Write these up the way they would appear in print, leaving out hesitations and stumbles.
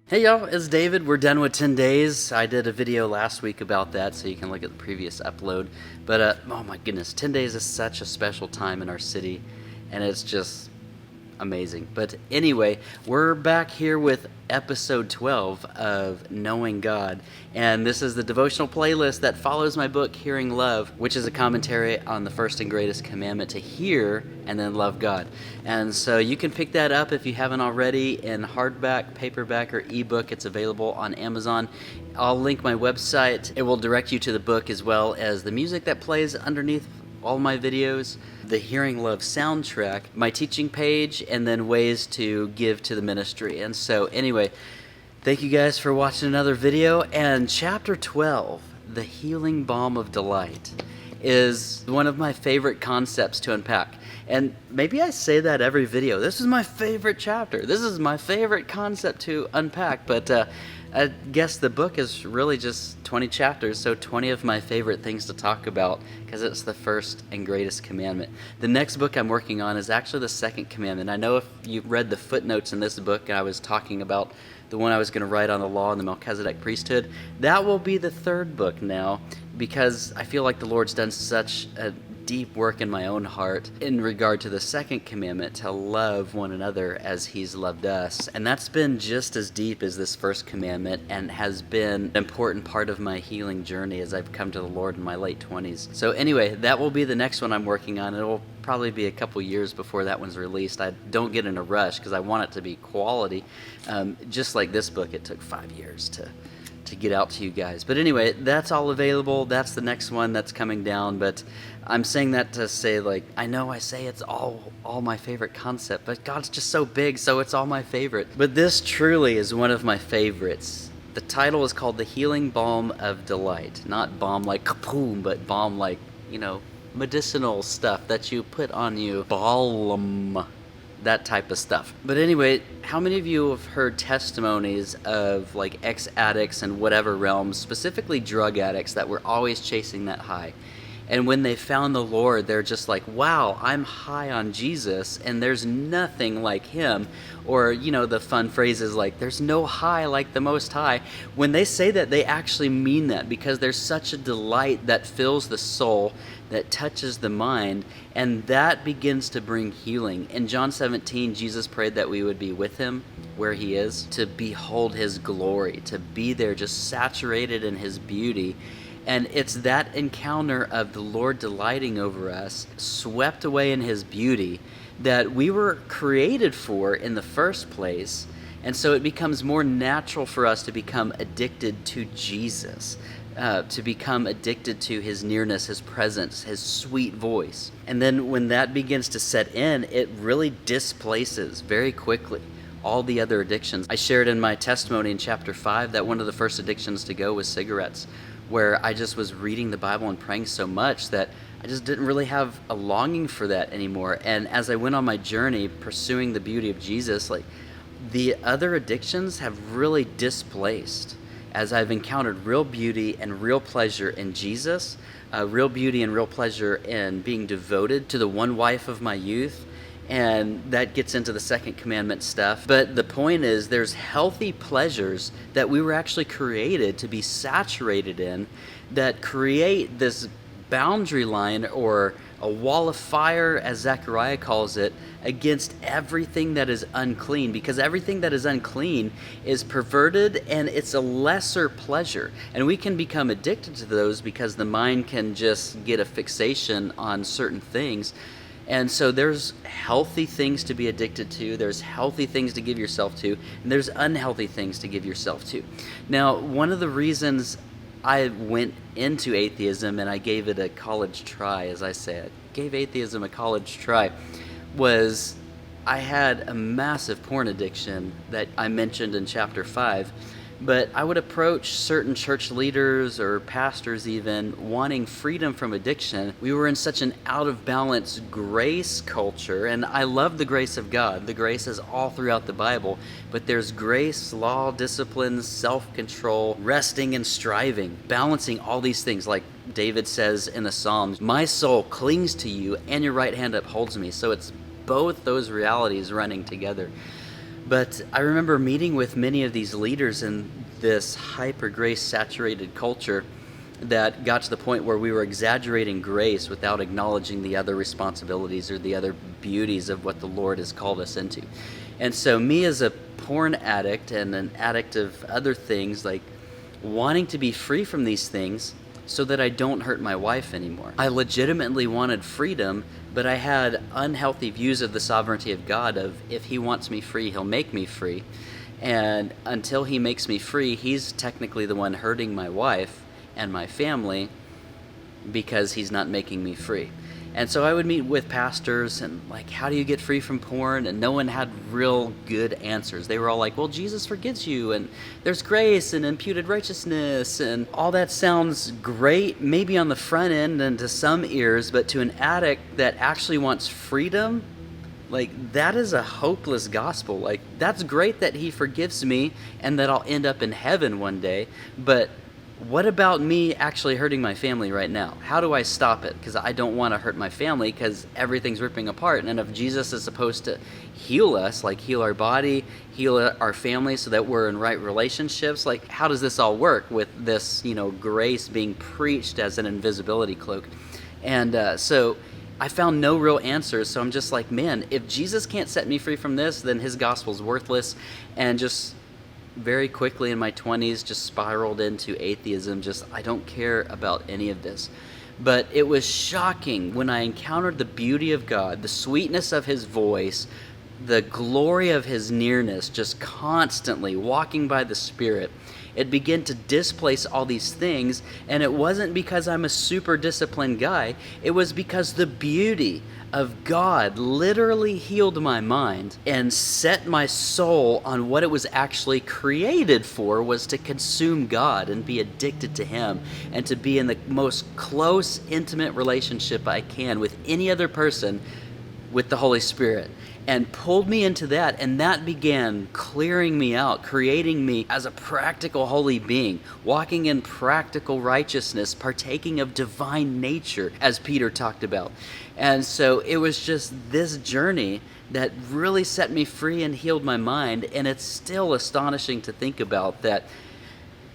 Hey y'all, it's David. We're done with 10 days. I did a video last week about that, so you can look at the previous upload. But oh my goodness, 10 days is such a special time in our city, and it's just amazing. But anyway, we're back here with episode 12 of Knowing God, and this is the devotional playlist that follows my book Hearing Love, which is a commentary on the first and greatest commandment to hear and then love God. And so you can pick that up if you haven't already in hardback, paperback, or ebook. It's available on Amazon. I'll link my website. It will direct you to the book as well as the music that plays underneath all my videos, the Hearing Love soundtrack, my teaching page, and then ways to give to the ministry. And so anyway, thank you guys for watching another video. And chapter 12, the healing balm of delight, is one of my favorite concepts to unpack. And maybe I say that every video. This is my favorite chapter. This is my favorite concept to unpack. But I guess the book is really just 20 chapters, so 20 of my favorite things to talk about because it's the first and greatest commandment. The next book I'm working on is actually the second commandment. I know if you read the footnotes in this book, I was talking about the one I was going to write on the law and the Melchizedek priesthood. That will be the third book now because I feel like the Lord's done such a deep work in my own heart in regard to the second commandment, to love one another as he's loved us. And that's been just as deep as this first commandment and has been an important part of my healing journey as I've come to the Lord in my late 20s. So anyway, that will be the next one I'm working on. It'll probably be a couple years before that one's released. I don't get in a rush because I want it to be quality. Just like this book, it took 5 years to get out to you guys. But anyway, that's all available. That's the next one that's coming down. But I'm saying that to say, like, I know I say it's all my favorite concept, but God's just so big, so it's all my favorite. But this truly is one of my favorites. The title is called The Healing Balm of Delight. Not balm like kapoom, but balm like, medicinal stuff that you put on you. Balm. That type of stuff. But anyway, how many of you have heard testimonies of like ex-addicts and whatever realms, specifically drug addicts, that were always chasing that high? And when they found the Lord, they're just like, wow, I'm high on Jesus and there's nothing like him. Or, the fun phrases like, there's no high like the Most High. When they say that, they actually mean that because there's such a delight that fills the soul, that touches the mind, and that begins to bring healing. In John 17, Jesus prayed that we would be with him where he is, to behold his glory, to be there just saturated in his beauty. And it's that encounter of the Lord delighting over us, swept away in his beauty, that we were created for in the first place. And so it becomes more natural for us to become addicted to Jesus, to become addicted to his nearness, his presence, his sweet voice. And then when that begins to set in, it really displaces very quickly all the other addictions. I shared in my testimony in chapter 5 that one of the first addictions to go was cigarettes, where I just was reading the Bible and praying so much that I just didn't really have a longing for that anymore. And as I went on my journey pursuing the beauty of Jesus, like, the other addictions have really displaced as I've encountered real beauty and real pleasure in Jesus, real beauty and real pleasure in being devoted to the one wife of my youth. And that gets into the second commandment stuff. But the point is, there's healthy pleasures that we were actually created to be saturated in that create this boundary line, or a wall of fire, as Zechariah calls it, against everything that is unclean. Because everything that is unclean is perverted and it's a lesser pleasure. And we can become addicted to those because the mind can just get a fixation on certain things. And so there's healthy things to be addicted to, there's healthy things to give yourself to, and there's unhealthy things to give yourself to. Now, one of the reasons I went into atheism and I gave it a college try, as I say, I gave atheism a college try, was I had a massive porn addiction that I mentioned in chapter 5. But I would approach certain church leaders or pastors even wanting freedom from addiction. We were in such an out of balance grace culture, and I love the grace of God. The grace is all throughout the Bible, but there's grace, law, disciplines, self-control, resting and striving, balancing all these things. Like David says in the Psalms, my soul clings to you and your right hand upholds me. So it's both those realities running together. But I remember meeting with many of these leaders in this hyper grace saturated culture that got to the point where we were exaggerating grace without acknowledging the other responsibilities or the other beauties of what the Lord has called us into. And so me as a porn addict and an addict of other things, like wanting to be free from these things so that I don't hurt my wife anymore. I legitimately wanted freedom, but I had unhealthy views of the sovereignty of God of if he wants me free, he'll make me free. And until he makes me free, he's technically the one hurting my wife and my family because he's not making me free. And so I would meet with pastors and like, how do you get free from porn? And no one had real good answers. They were all like, well, Jesus forgives you and there's grace and imputed righteousness, and all that sounds great, maybe on the front end and to some ears, but to an addict that actually wants freedom, like that is a hopeless gospel. Like that's great that he forgives me and that I'll end up in heaven one day, but what about me actually hurting my family right now? How do I stop it? Because I don't want to hurt my family because everything's ripping apart. And if Jesus is supposed to heal us, like heal our body, heal our family so that we're in right relationships, like how does this all work with this, grace being preached as an invisibility cloak? And so I found no real answers. So I'm just like, man, if Jesus can't set me free from this, then his gospel's worthless. And just very quickly in my 20s just spiraled into atheism. I don't care about any of this. But it was shocking when I encountered the beauty of God, the sweetness of his voice, the glory of his nearness, just constantly walking by the Spirit. It began to displace all these things, and it wasn't because I'm a super disciplined guy. It was because the beauty of God literally healed my mind and set my soul on what it was actually created for, was to consume God and be addicted to him and to be in the most close, intimate relationship I can with any other person with the Holy Spirit. And pulled me into that, and that began clearing me out, creating me as a practical holy being, walking in practical righteousness, partaking of divine nature, as Peter talked about. And so it was just this journey that really set me free and healed my mind, and it's still astonishing to think about that.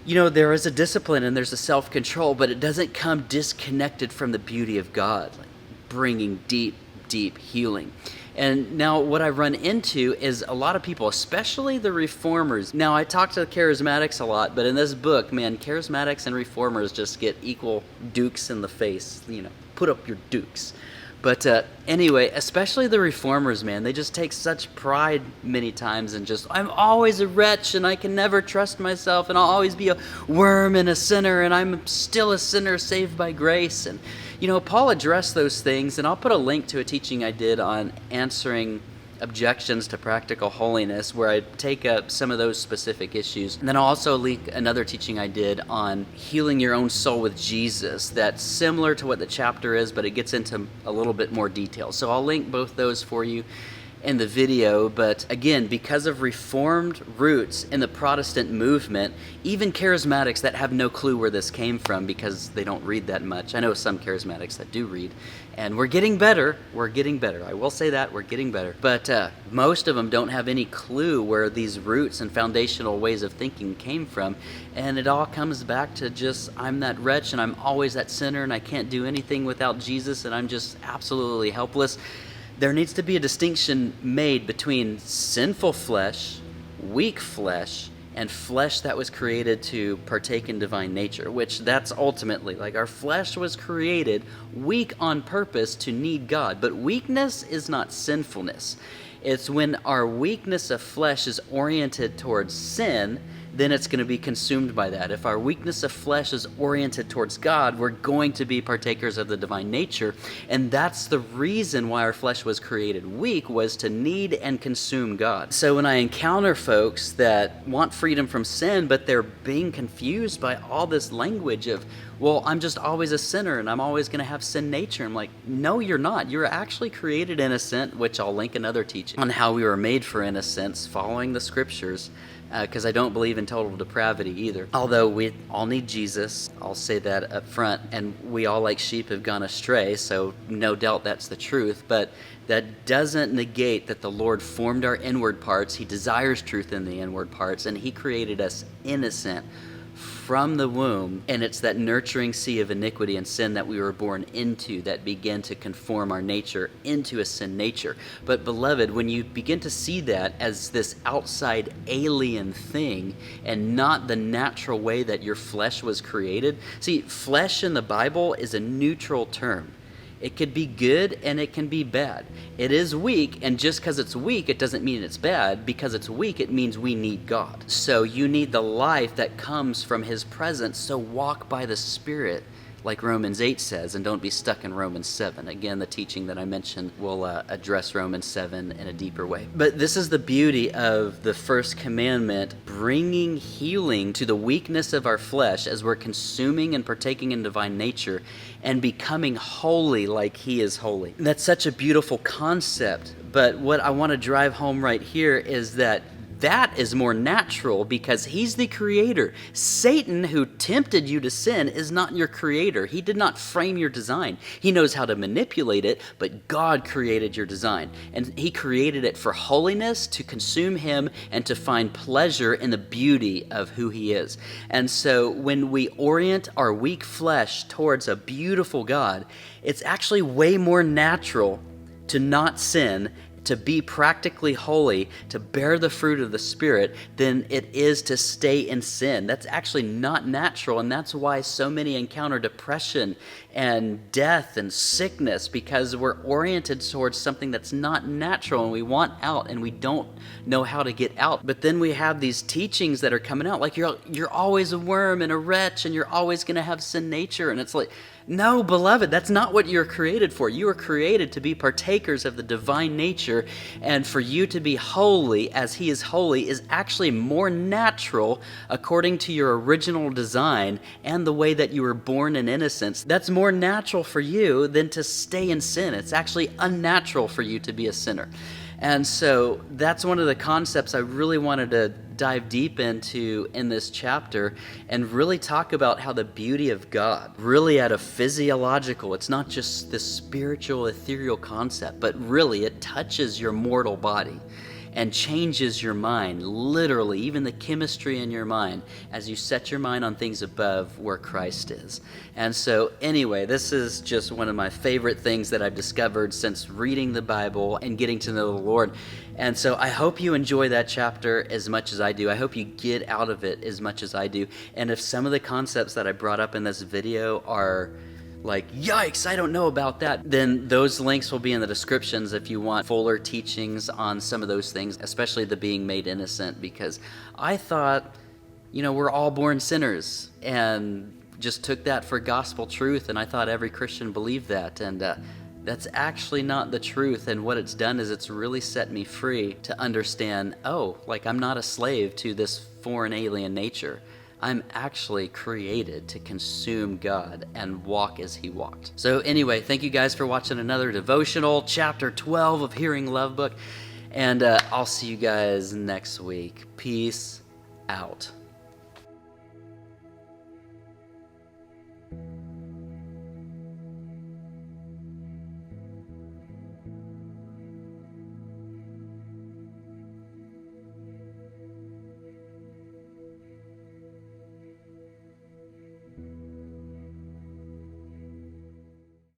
There is a discipline and there's a self-control, but it doesn't come disconnected from the beauty of God, like bringing deep, deep healing. And now what I run into is a lot of people, especially the reformers. Now I talk to the charismatics a lot, but in this book, man, charismatics and reformers just get equal dukes in the face. Put up your dukes. But anyway, especially the reformers, man, they just take such pride many times and just, I'm always a wretch and I can never trust myself and I'll always be a worm and a sinner and I'm still a sinner saved by grace. And Paul addressed those things, and I'll put a link to a teaching I did on answering objections to practical holiness, where I take up some of those specific issues. And then I'll also link another teaching I did on healing your own soul with Jesus that's similar to what the chapter is, but it gets into a little bit more detail. So I'll link both those for you in the video. But again, because of Reformed roots in the Protestant movement, even charismatics that have no clue where this came from because they don't read that much. I know some charismatics that do read, and we're getting better. I will say that, we're getting better. But most of them don't have any clue where these roots and foundational ways of thinking came from. And it all comes back to just, I'm that wretch and I'm always that sinner and I can't do anything without Jesus and I'm just absolutely helpless. There needs to be a distinction made between sinful flesh, weak flesh, and flesh that was created to partake in divine nature, which that's ultimately, like, our flesh was created weak on purpose to need God. But weakness is not sinfulness. It's when our weakness of flesh is oriented towards sin, then it's going to be consumed by that. If our weakness of flesh is oriented towards God, we're going to be partakers of the divine nature. And that's the reason why our flesh was created weak, was to need and consume God. So when I encounter folks that want freedom from sin, but they're being confused by all this language of well, I'm just always a sinner and I'm always going to have sin nature. I'm like, no, you're not. You're actually created innocent, which I'll link another teaching on how we were made for innocence, following the scriptures, because I don't believe in total depravity either. Although we all need Jesus, I'll say that up front, and we all like sheep have gone astray, so no doubt that's the truth, but that doesn't negate that the Lord formed our inward parts. He desires truth in the inward parts, and He created us innocent from the womb, and it's that nurturing sea of iniquity and sin that we were born into that began to conform our nature into a sin nature. But beloved, when you begin to see that as this outside alien thing and not the natural way that your flesh was created, see, flesh in the Bible is a neutral term. It could be good and it can be bad. It is weak, and just because it's weak, it doesn't mean it's bad. Because it's weak, it means we need God. So you need the life that comes from His presence, so walk by the Spirit, like Romans 8 says, and don't be stuck in Romans 7. Again, the teaching that I mentioned will address Romans 7 in a deeper way. But this is the beauty of the first commandment, bringing healing to the weakness of our flesh as we're consuming and partaking in divine nature and becoming holy like He is holy. And that's such a beautiful concept. But what I want to drive home right here is that is more natural because He's the creator. Satan, who tempted you to sin, is not your creator. He did not frame your design. He knows how to manipulate it, but God created your design. And He created it for holiness, to consume Him, and to find pleasure in the beauty of who He is. And so when we orient our weak flesh towards a beautiful God, it's actually way more natural to not sin, to be practically holy, to bear the fruit of the Spirit, than it is to stay in sin. That's actually not natural, and that's why so many encounter depression and death and sickness, because we're oriented towards something that's not natural, and we want out, and we don't know how to get out. But then we have these teachings that are coming out, like you're always a worm and a wretch, and you're always going to have sin nature, and it's like, no, beloved, that's not what you're created for. You are created to be partakers of the divine nature, and for you to be holy as He is holy is actually more natural according to your original design and the way that you were born in innocence. That's more natural for you than to stay in sin. It's actually unnatural for you to be a sinner. And so that's one of the concepts I really wanted to dive deep into in this chapter, and really talk about how the beauty of God, really at a physiological, it's not just this spiritual, ethereal concept, but really it touches your mortal body and changes your mind, literally, even the chemistry in your mind, as you set your mind on things above where Christ is. And so anyway, this is just one of my favorite things that I've discovered since reading the Bible and getting to know the Lord. And so I hope you enjoy that chapter as much as I do. I hope you get out of it as much as I do. And if some of the concepts that I brought up in this video are like, yikes, I don't know about that, then those links will be in the descriptions if you want fuller teachings on some of those things, especially the being made innocent, because I thought, we're all born sinners, and just took that for gospel truth, and I thought every Christian believed that, and that's actually not the truth. And what it's done is it's really set me free to understand, I'm not a slave to this foreign alien nature. I'm actually created to consume God and walk as He walked. So anyway, thank you guys for watching another devotional, chapter 12 of Hearing Love Book, and I'll see you guys next week. Peace out.